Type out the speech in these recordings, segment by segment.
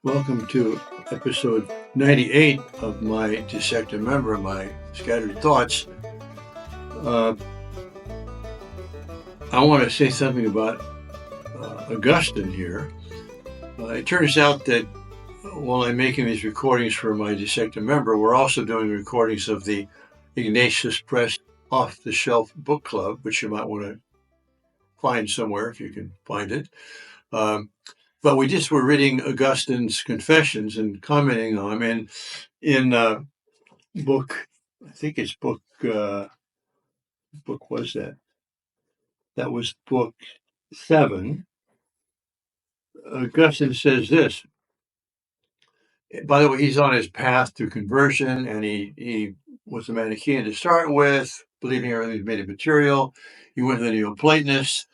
Welcome to episode 98 of my Dissected Member, my Scattered Thoughts. I want to say something about Augustine here. It turns out that while I'm making these recordings for my Dissected Member, we're also doing recordings of the Ignatius Press off-the-shelf book club, which you might want to find somewhere if you can find it. But we just were reading Augustine's Confessions and commenting on them. And in book, I think it's book was that? That was book 7. Augustine says this. By the way, he's on his path to conversion, and he was a Manichaean to start with, believing everything was made of material. He went to the Neoplatonists.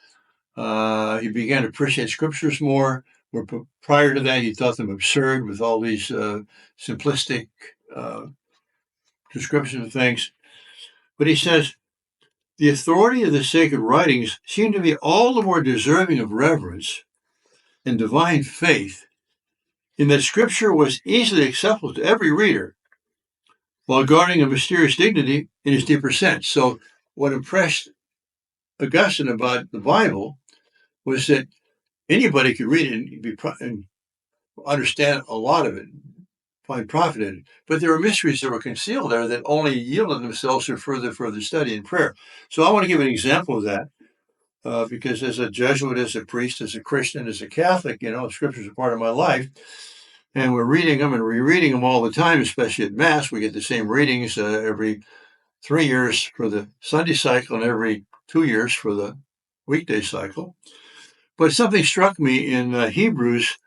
He began to appreciate scriptures more. Where prior to that, he thought them absurd with all these simplistic descriptions of things. But he says, the authority of the sacred writings seemed to be all the more deserving of reverence and divine faith in that scripture was easily accessible to every reader while guarding a mysterious dignity in its deeper sense. So what impressed Augustine about the Bible was that anybody could read it and understand a lot of it, find profit in it. But there were mysteries that were concealed there that only yielded themselves to further study and prayer. So I want to give an example of that because as a Jesuit, as a priest, as a Christian, as a Catholic, scriptures are part of my life. And we're reading them and rereading them all the time, especially at Mass. We get the same readings every 3 years for the Sunday cycle and every 2 years for the weekday cycle. But something struck me in Hebrews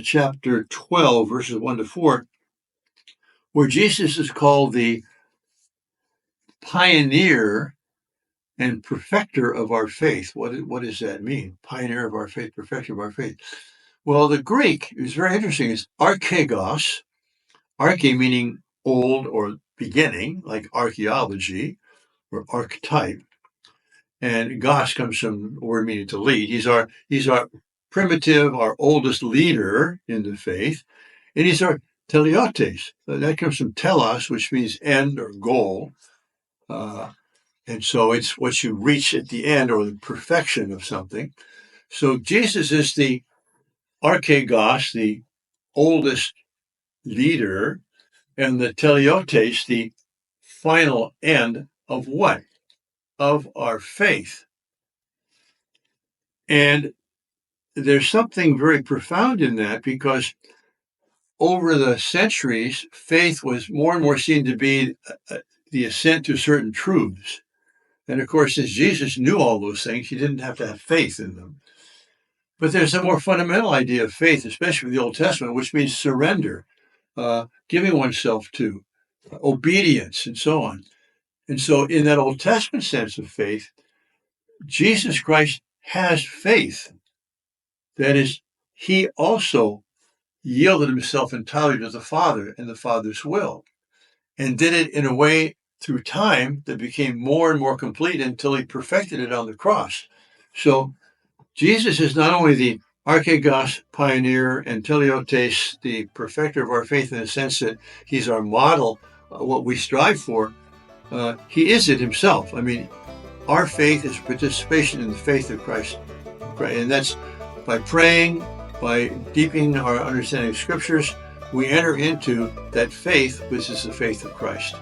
chapter 12, verses 1 to 4, where Jesus is called the pioneer and perfecter of our faith. What does that mean? Pioneer of our faith, perfecter of our faith. Well, the Greek is very interesting. It's archegos, arche meaning old or beginning, like archaeology or archetype. And gos comes from the word meaning to lead. He's our primitive, our oldest leader in the faith. And he's our teleotes. That comes from telos, which means end or goal. And so it's what you reach at the end or the perfection of something. So Jesus is the archegos, the oldest leader, and the teleotes, the final end of what? Of our faith. And there's something very profound in that because over the centuries, faith was more and more seen to be the assent to certain truths. And of course, since Jesus knew all those things, he didn't have to have faith in them. But there's a more fundamental idea of faith, especially with the Old Testament, which means surrender, giving oneself to, obedience, and so on. And so in that Old Testament sense of faith, Jesus Christ has faith. That is, he also yielded himself entirely to the Father and the Father's will, and did it in a way through time that became more and more complete until he perfected it on the cross. So Jesus is not only the archegos, pioneer, and teleotes, the perfecter of our faith in the sense that he's our model, what we strive for. He is it himself. I mean, our faith is participation in the faith of Christ. And that's by praying, by deepening our understanding of scriptures, we enter into that faith, which is the faith of Christ.